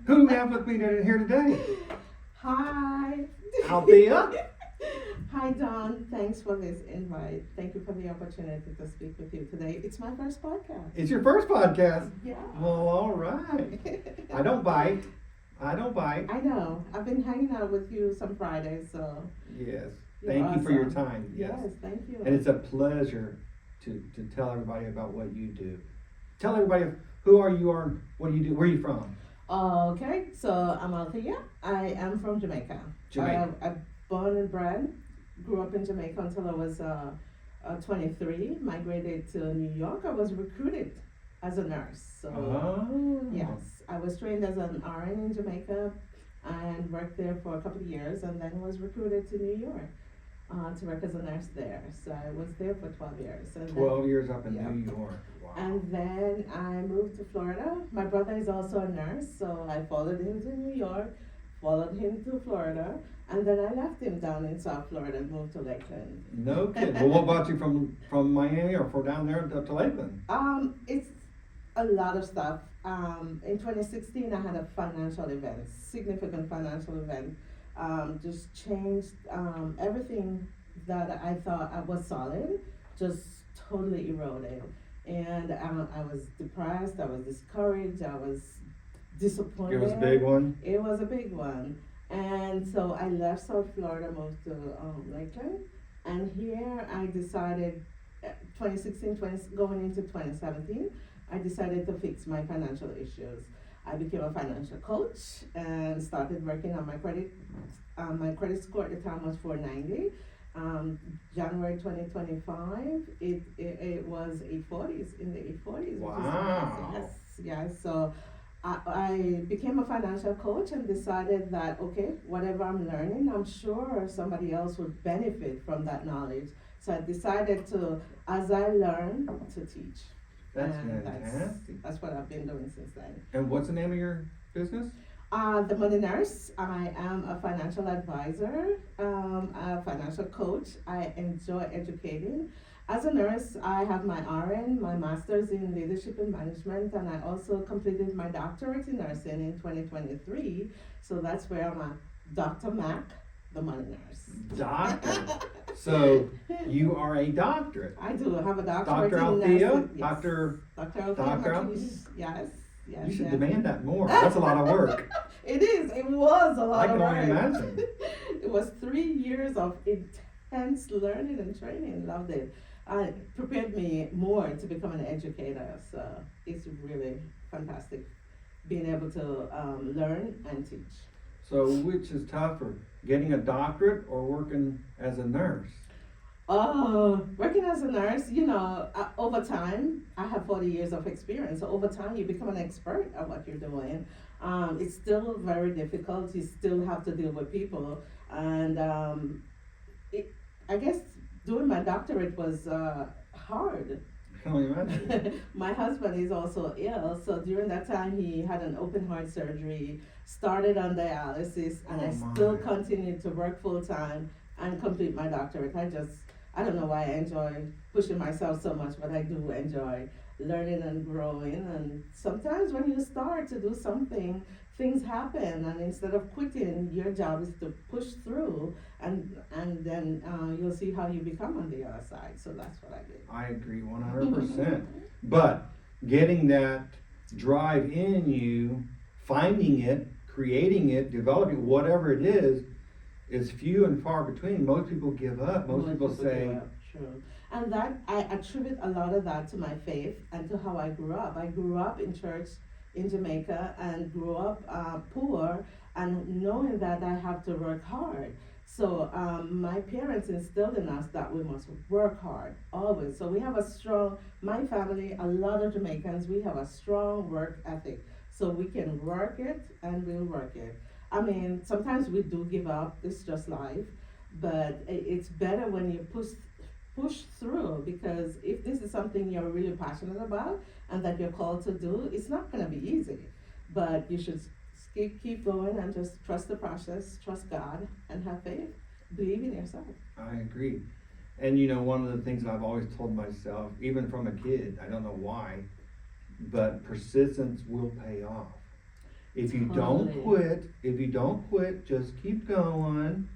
Who do we have with me here today? Hi. Althea. Hi, Don. Thanks for this invite. Thank you for the opportunity to speak with you today. It's my first podcast. It's your first podcast? Yeah. Well, all right. I don't bite. I know. I've been hanging out with you some Fridays, so. Yes. You're Thank you for your awesome. time. Yes, thank you. And it's a pleasure to tell everybody about what you do. Tell everybody who are you and what do you do? Where are you from? Okay, so I'm Althea. I am from Jamaica. Jamaica. I'm born and bred. Grew up in Jamaica until I was 23. Migrated to New York. I was recruited as a nurse. So yes, I was trained as an RN in Jamaica and worked there for a couple of years, and then was recruited to New York to work as a nurse there. So I was there for 12 years. And 12 years up in yeah. New York. Wow. And then I moved to Florida. My brother is also a nurse, so I followed him to New York, followed him to Florida, and then I left him down in South Florida and moved to Lakeland. No kidding. Well, what brought you from Miami or from down there to Lakeland? It's a lot of stuff. In 2016, I had a financial event, significant financial event. Just changed everything that I thought I was solid, just totally eroded. And I was depressed, I was discouraged, I was disappointed. It was a big one? It was a big one. And so I left South Florida, moved to Lakeland. And here I decided, 2016, going into 2017, I decided to fix my financial issues. I became a financial coach and started working on my credit. My credit score at the time was 490. January 2025, it was 840s, in the 840s. Wow. Which is nice. Yes. So I became a financial coach and decided that, okay, whatever I'm learning, I'm sure somebody else would benefit from that knowledge. So I decided to, as I learn, to teach. That's And fantastic. That's what I've been doing since then. And what's the name of your business? The Money Nurse. I am a financial advisor, a financial coach. I enjoy educating. As a nurse, I have my RN, my master's in leadership and management, and I also completed my doctorate in nursing in 2023. So that's where I'm a Dr. Mac, the Money Nurse. Doctor. So you are a doctorate. I do have a doctorate Dr. in Althea? nursing. Yes. Dr. Althea Dr. McLeish. Yes. You should demand that more. That's a lot of work. It is. It was a lot of work. I can only imagine. It was 3 years of intense learning and training. Loved it. It prepared me more to become an educator. So it's really fantastic being able to learn and teach. So which is tougher, getting a doctorate or working as a nurse? Working as a nurse, over time, I have 40 years of experience. So over time, you become an expert at what you're doing. It's still very difficult. You still have to deal with people. And I guess doing my doctorate was hard. I can only imagine. My husband is also ill. So during that time, he had an open heart surgery, started on dialysis, and I still continued to work full time and complete my doctorate. I don't know why I enjoy pushing myself so much, but I do enjoy learning and growing. And sometimes when you start to do something, things happen, and instead of quitting, your job is to push through, and then you'll see how you become on the other side. So that's what I did. I agree 100%. But getting that drive in you, finding it, creating it, developing whatever it is few and far between. Most people give up. Most people say, true. And that, I attribute a lot of that to my faith and to how I grew up. I grew up in church in Jamaica and grew up poor, and knowing that I have to work hard. So my parents instilled in us that we must work hard, always. So we have my family, a lot of Jamaicans, we have a strong work ethic. So we can work it and we'll work it. I mean, sometimes we do give up, it's just life, but it's better when you push through, because if this is something you're really passionate about and that you're called to do, it's not going to be easy, but you should keep going and just trust the process, trust God, and have faith, believe in yourself. I agree. And one of the things I've always told myself, even from a kid, I don't know why, but persistence will pay off. If you Totally. don't quit, just keep going,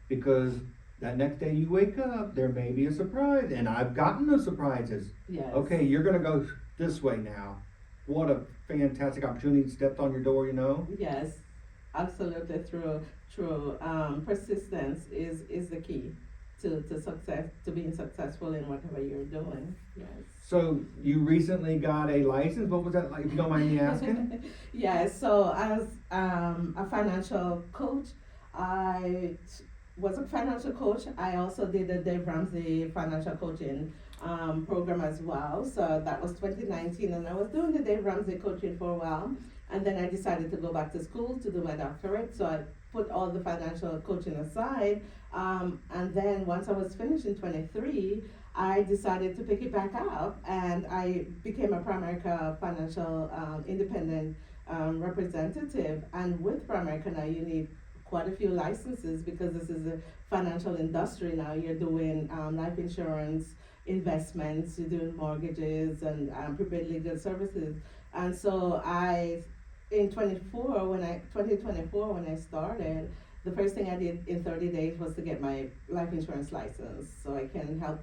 because that next day you wake up, there may be a surprise, and I've gotten those surprises. Yes. Okay, you're gonna go this way now. What a fantastic opportunity stepped on your door, you know? Yes, absolutely. True. Persistence is the key to success, to being successful in whatever you're doing. Yes. So you recently got a license. What was that like, if you don't mind me asking? Yes. So as a financial coach, I was a financial coach. I also did the Dave Ramsey financial coaching program as well. So that was 2019, and I was doing the Dave Ramsey coaching for a while, and then I decided to go back to school to do my doctorate. So I put all the financial coaching aside, and then once I was finished in 23, I decided to pick it back up, and I became a Primerica financial independent representative. And with Primerica now, you need quite a few licenses because this is a financial industry now. You're doing life insurance, investments, you're doing mortgages, and prepaid legal services. And so in 2024, when I started, the first thing I did in 30 days was to get my life insurance license so I can help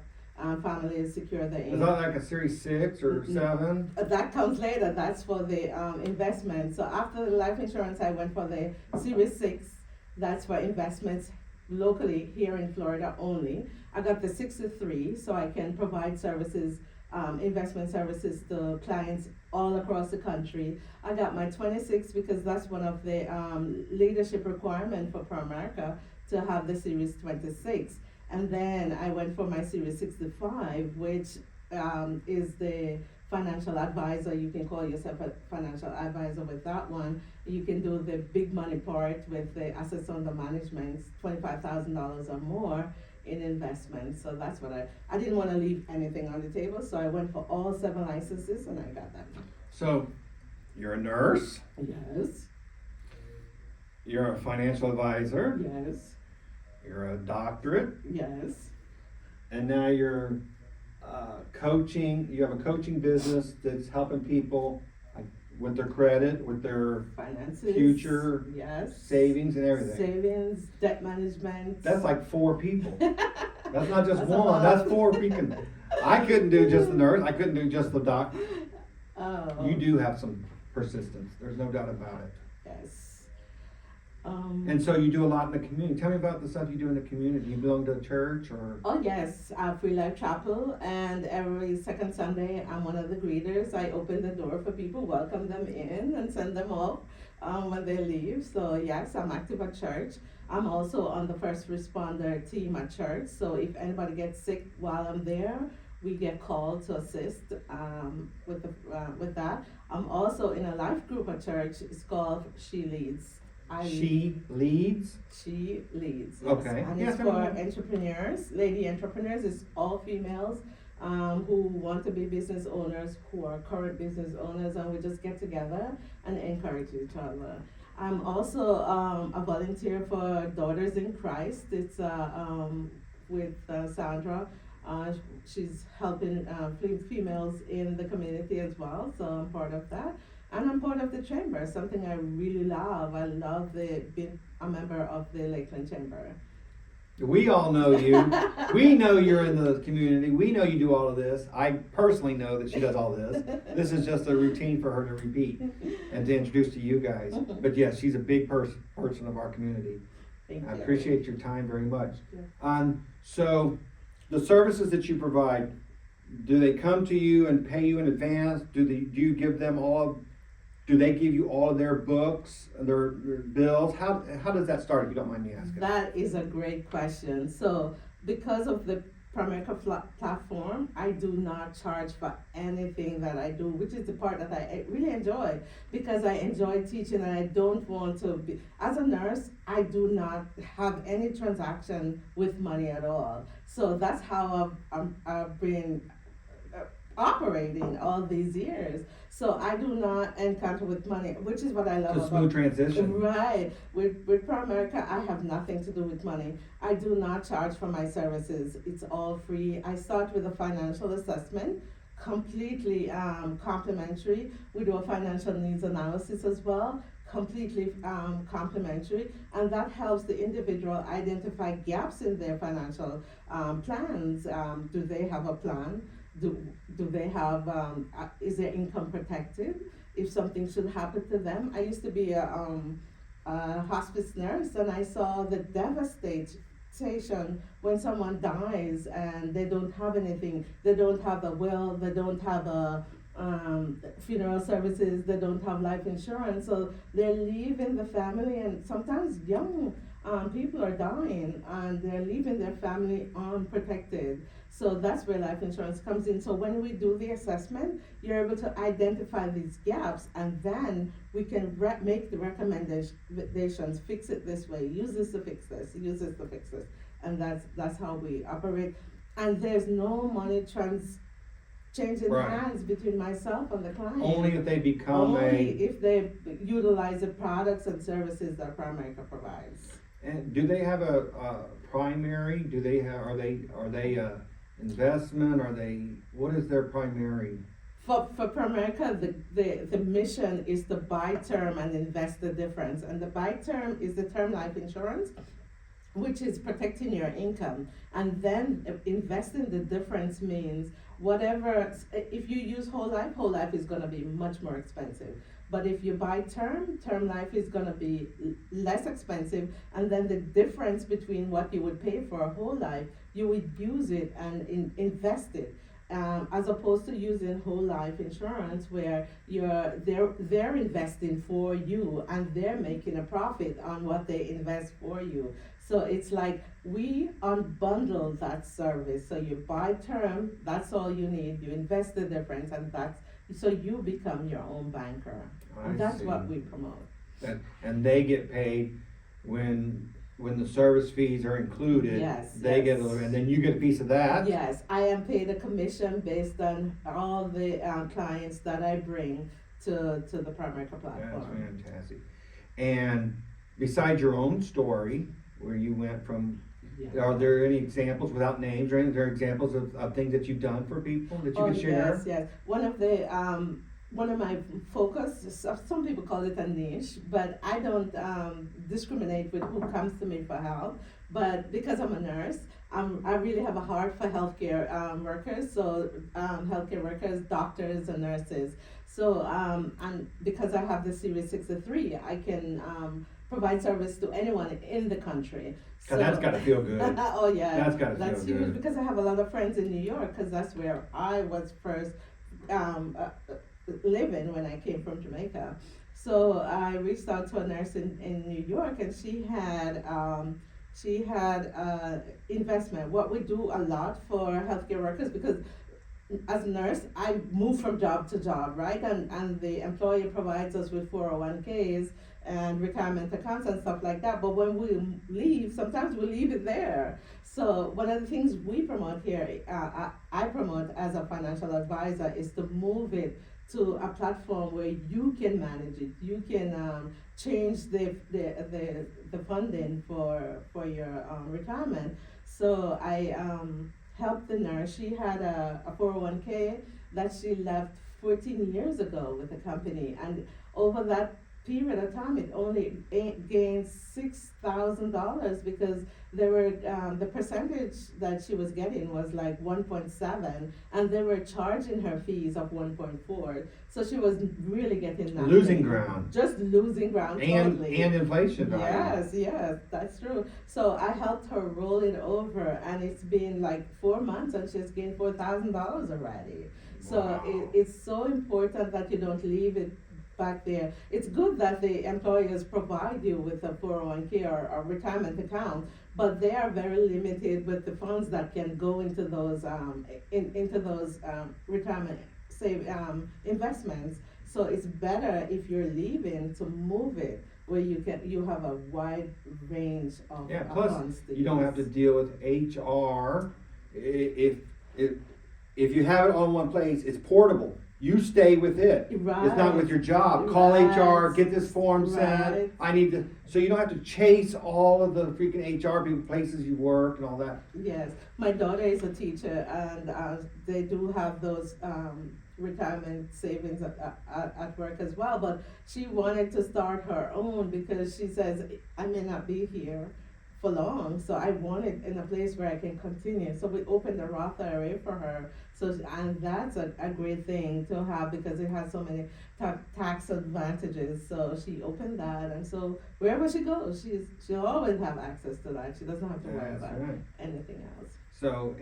families secure their Is income. that like a Series 6 or 7? That comes later. That's for the investment. So after the life insurance, I went for the Series 6. That's for investments locally here in Florida only. I got the 63 so I can provide services, investment services to clients all across the country. I got my 26 because that's one of the leadership requirements for Primerica to have the Series 26. And then I went for my Series 65, which is the financial advisor. You can call yourself a financial advisor with that one. You can do the big money part with the assets under management, $25,000 or more in investments. So that's what I didn't want to leave anything on the table, so I went for all 7 licenses and I got them. So, you're a nurse, Yes, you're a financial advisor, yes, you're a doctorate, yes, and now you're coaching. You have a coaching business that's helping people with their credit, with their finances, future yes, savings and everything. savings, debt management. That's like 4 people. That's not just That's a one, lot. that's 4 people. I couldn't do just the nurse, I couldn't do just the doc. Oh, You do have some persistence, there's no doubt about it. yes. And so you do a lot in the community. Tell me about the stuff you do in the community. You belong to a church or? Oh yes, Free Life Chapel, and every second Sunday I'm one of the greeters. I open the door for people, welcome them in, and send them off when they leave. So yes, I'm active at church. I'm also on the first responder team at church. So if anybody gets sick while I'm there, we get called to assist with that. I'm also in a life group at church. It's called She Leads. She leads? She Leads. Yes. Okay. And Yes, it's for I'm- entrepreneurs, lady entrepreneurs. It's all females who want to be business owners, who are current business owners, and we just get together and encourage each other. I'm also a volunteer for Daughters in Christ. It's with Sandra. She's helping females in the community as well, so I'm part of that. And I'm part of the chamber, something I really love. I love being a member of the Lakeland Chamber. We all know you. We know you're in the community. We know you do all of this. I personally know that she does all this. This is just a routine for her to repeat and to introduce to you guys. But yes, she's a big person of our community. Thank I you. appreciate your time very much. Yeah. So the services that you provide, do they come to you and pay you in advance? Do you give them all? Do they give you all of their books, their bills? How does that start, if you don't mind me asking? That is a great question. So, because of the Primerica platform, I do not charge for anything that I do, which is the part that I really enjoy, because I enjoy teaching and I don't want to be, as a nurse, I do not have any transaction with money at all. So that's how I've been operating all these years. So I do not encounter with money, which is what I love It's a about smooth transition. Right. With Primerica, I have nothing to do with money. I do not charge for my services. It's all free. I start with a financial assessment completely complementary. We do a financial needs analysis as well, completely complementary, and that helps the individual identify gaps in their financial plans. Do they have a plan? Do they have, is their income protected? If something should happen to them. I used to be a hospice nurse, and I saw the devastation when someone dies and they don't have anything. They don't have a will, they don't have a funeral services, they don't have life insurance, so they're leaving the family, and sometimes young people are dying and they're leaving their family unprotected. So that's where life insurance comes in. So when we do the assessment, you're able to identify these gaps, and then we can make the recommendations. Fix it this way. Use this to fix this. Use this to fix this. And that's how we operate. And there's no money changing Right. hands between myself and the client. Only if they become Only if they utilize the products and services that Primerica provides. And do they have a primary? Do they have? Are they investment? Are they? What is their primary? For Primerica, the mission is to buy term and invest the difference. And the buy term is the term life insurance, which is protecting your income. And then investing the difference means whatever, if you use whole life is gonna be much more expensive. But if you buy term life is gonna be less expensive, and then the difference between what you would pay for a whole life, you would use it and invest it. As opposed to using whole life insurance where they're investing for you and they're making a profit on what they invest for you. So it's like we unbundle that service. So you buy term, that's all you need. You invest the difference, and so you become your own banker. And that's what we promote. And they get paid when the service fees are included. Yes. They get a little, and then you get a piece of that. Yes, I am paid a commission based on all the clients that I bring to the Primerica platform. That's fantastic. And besides your own story, where you went from, are there any examples without names or anything? Are there examples of things that you've done for people that you can share? Yes. One of my focus, some people call it a niche, but I don't discriminate with who comes to me for help. But because I'm a nurse, I really have a heart for healthcare workers, so healthcare workers, doctors, and nurses. So, and because I have the Series 63, I can provide service to anyone in the country. So that's got to feel good. Oh yeah, that's got to feel huge good. Because I have a lot of friends in New York, because that's where I was first living when I came from Jamaica. So I reached out to a nurse in New York, and she had investment. What we do a lot for healthcare workers, because as a nurse, I move from job to job, right? And the employer provides us with 401ks and retirement accounts and stuff like that. But when we leave, sometimes we leave it there. So one of the things we promote here, I promote as a financial advisor, is to move it to a platform where you can manage it. You can change the funding for your retirement. So I helped the nurse. She had a 401k that she left 14 years ago with the company, and over that period of time, it only gained $6,000 because there were the percentage that she was getting was like 1.7, and they were charging her fees of 1.4. So she was really getting nothing. Losing ground. Just losing ground. And totally. and inflation. Yes, that's true. So I helped her roll it over, and it's been like 4 months, and she's gained $4,000 already. So Wow. it's so important that you don't leave it back there. It's good that the employers provide you with a 401k or a retirement account, but they are very limited with the funds that can go into those retirement investments. So it's better if you're leaving to move it where you have a wide range of Plus funds to you don't have to deal with HR. If you have it on one place, it's portable. you stay with it. It's not with your job. Call HR, get this form sent. Right. I need to, so you don't have to chase all of the freaking HR people, places you work and all that. Yes, my daughter is a teacher, and they do have those retirement savings at work as well. But she wanted to start her own because she says, I may not be here for long, so I want it in a place where I can continue. So we opened a Roth IRA for her. So, and that's a great thing to have because it has so many tax advantages. So she opened that, and so wherever she goes, she'll always have access to that. She doesn't have to worry That's about right. anything else. So,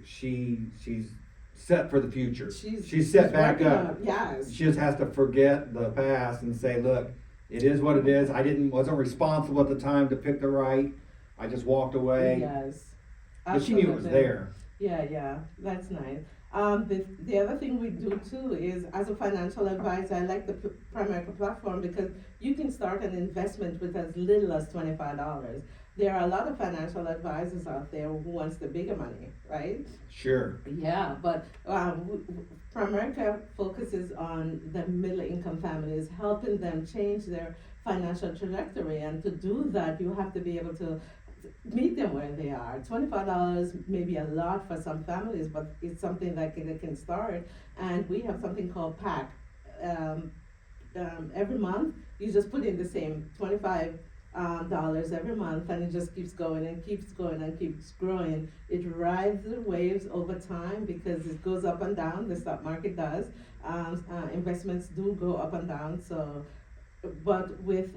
she's set for the future. She's set back working up. on it, yes. She just has to forget the past and say, look, it is what it is. I wasn't responsible at the time to pick the right. I just walked away. Yes. But she knew it was Absolutely. there. Yeah, that's nice. The other thing we do too is, as a financial advisor, I like the Primerica platform because you can start an investment with as little as $25. There are a lot of financial advisors out there who wants the bigger money, right? Sure. Yeah, but Primerica focuses on the middle income families, helping them change their financial trajectory. And to do that, you have to be able to meet them where they are. $25 may be a lot for some families, but it's something that they can start. And we have something called PAC. Every month, you just put in the same $25 every month, and it just keeps going and keeps going and keeps growing. It rides the waves over time because it goes up and down. The stock market does. Investments do go up and down. So, but with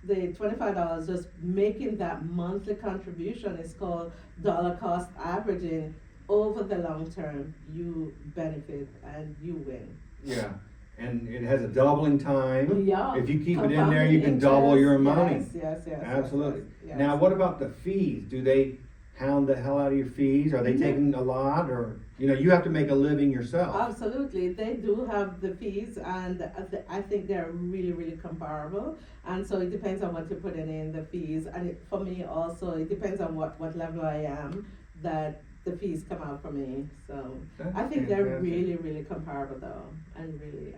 the $25, just making that monthly contribution is called dollar cost averaging. Over the long term, you benefit and you win. Yeah. And it has a doubling time. Yeah. If you keep it in there, you can double your money. Yes. Absolutely. Yes. Now, what about the fees? Do they hound the hell out of your fees? Are they taking a lot, or you have to make a living yourself? Absolutely, they do have the fees, and I think they're really, really comparable. And so it depends on what you're putting in the fees, and for me also, it depends on what level I am that the fees come out for me. So That's I think they're fantastic. really, really comparable though, and really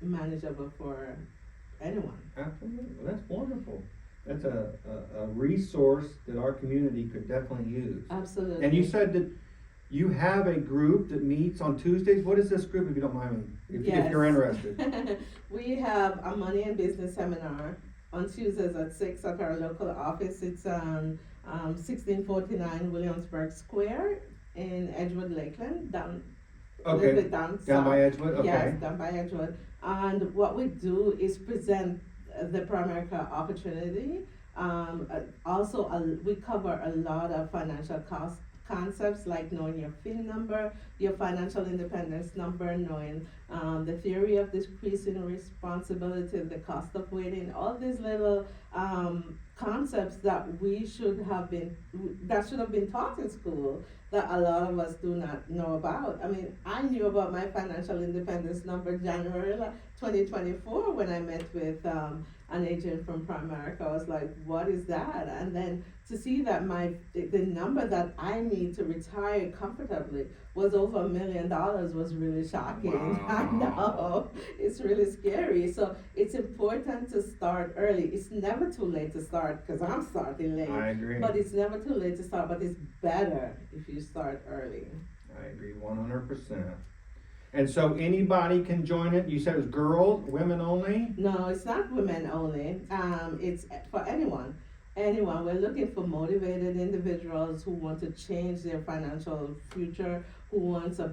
manageable for anyone. Absolutely. Well, that's wonderful. That's a resource that our community could definitely use. Absolutely. And you said that you have a group that meets on Tuesdays. What is this group, if you don't mind me, if you're interested? We have a money and business seminar on Tuesdays at 6 at our local office. It's 1649 Williamsburg Square in Edgewood, Lakeland, down a little bit down Down south. by Edgewood? Okay. Yes, down by Edgewood. And what we do is present the Primerica opportunity. We cover a lot of financial concepts like knowing your FIN number, your financial independence number, knowing the theory of decreasing responsibility, the cost of waiting, all these little concepts that should have been taught in school that a lot of us do not know about. I mean, I knew about my financial independence number January 2024 when I met with an agent from Primerica. I was like, what is that? And then to see that the number that I need to retire comfortably was over $1 million was really shocking. Wow. I know, it's really scary. So it's important to start early. It's never too late to start, because I'm starting late. I agree. But it's never too late to start, but it's better if you start early. I agree 100%. And so anybody can join it? You said it was girls, women only? No, it's not women only. It's for anyone. Anyone. We're looking for motivated individuals who want to change their financial future, who want to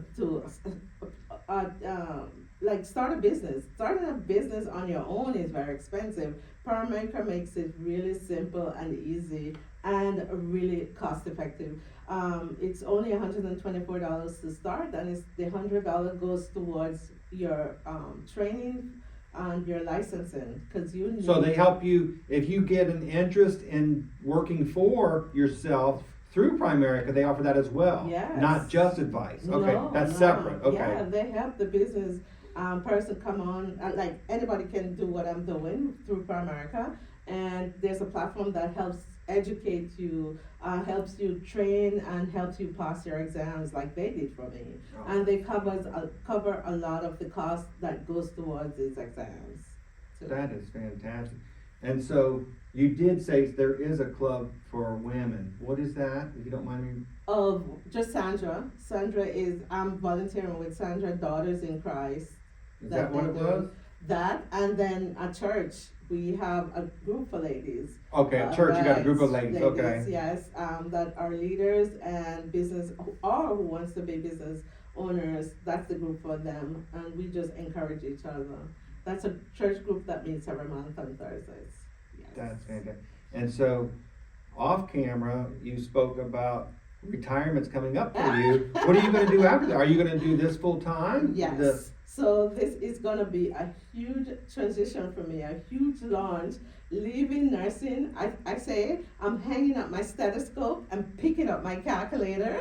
start a business. Starting a business on your own is very expensive. Primerica makes it really simple and easy and really cost effective. It's only $124 to start, and the $100 goes towards your training and your licensing, because you need. So they help you, if you get an interest in working for yourself through Primerica, they offer that as well. Yes. Not just advice. Okay, No, that's no. separate. Okay. Yeah, they help the business person come on. Like anybody can do what I'm doing through Primerica, and there's a platform that helps educates you, helps you train, and helps you pass your exams like they did for me. Oh. And they cover a lot of the cost that goes towards these exams. So, That is fantastic. And so you did say there is a club for women. What is that, if you don't mind me? of just Sandra. I'm volunteering with Sandra Daughters in Christ. Is that what it was? That, and then at church, we have a group for ladies. Okay, at church you got a group of ladies, okay. Yes, that are leaders and business, or who wants to be business owners. That's the group for them, and we just encourage each other. That's a church group that meets every month on Thursdays. Yes. That's fantastic. And so, off camera, you spoke about retirement's coming up for you. What are you gonna do after that? Are you gonna do this full time? Yes. So this is gonna be a huge transition for me, a huge launch. Leaving nursing, I say I'm hanging up my stethoscope and picking up my calculator.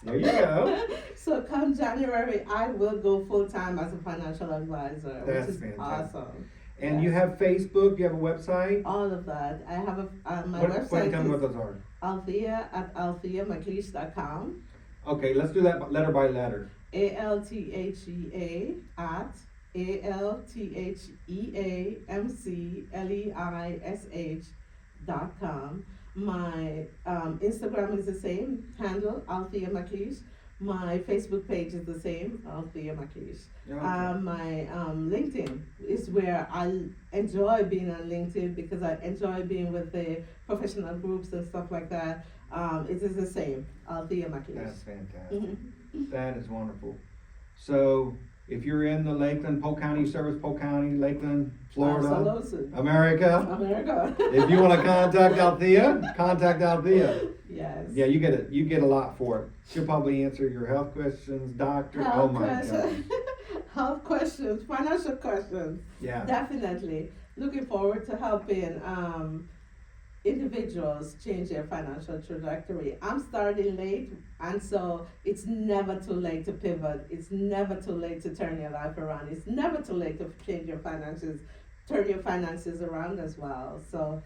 There you go. So come January, I will go full time as a financial advisor, That's which is fantastic. awesome. And Yes. you have Facebook, you have a website? All of that. I have my What, website tell me what is those are. Althea at altheamcleish.com. Okay, let's do that letter by letter. Althea at altheamcleish.com. My Instagram is the same handle, Althea McLeish. My Facebook page is the same, Althea McLeish. Okay. My LinkedIn is where I enjoy being on LinkedIn because I enjoy being with the professional groups and stuff like that. It is the same, Althea McLeish. That's fantastic. Mhm. That is wonderful. So, if you're in the Lakeland, Polk County, service Polk County, Lakeland, Florida, Absolutely. America, America. if you want to contact Althea, contact Althea. Yes. Yeah, you get a lot for it. She'll probably answer your health questions, doctor. Oh Health my God. questions, health questions, financial questions. Yeah. Definitely. Looking forward to helping individuals change their financial trajectory. I'm starting late, and so it's never too late to pivot. It's never too late to turn your life around. It's never too late to change your finances, turn your finances around as well. So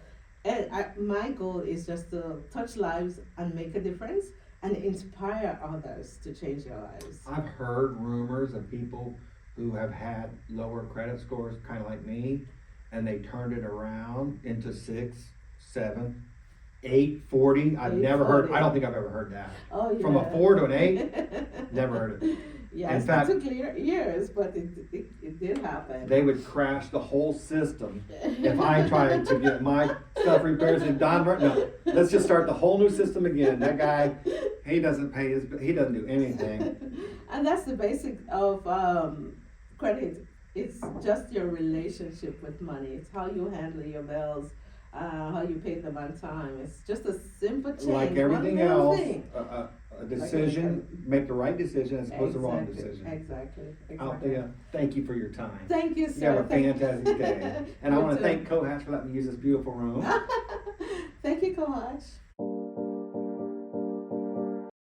my goal is just to touch lives and make a difference and inspire others to change their lives. I've heard rumors of people who have had lower credit scores, kind of like me, and they turned it around into 6, 7, 840. I've never heard. 840. I don't think I've ever heard that. Oh yeah. From a 4 to an 8, never heard it. Yes, In fact, it took years, but it did happen. They would crash the whole system if I tried to get my stuff repaired. And Don, no, let's just start the whole new system again. That guy, he doesn't do anything. And that's the basic of credit. It's just your relationship with money. It's how you handle your bills, how you pay them on time. It's just a simple change. Like everything one little else, thing. a decision, make the right decision as opposed to the wrong decision. Exactly. Althea, thank you for your time. Thank you, You sir. have a fantastic day. And I You want to too. thank Cohatch for letting me use this beautiful room. Thank you, Coach.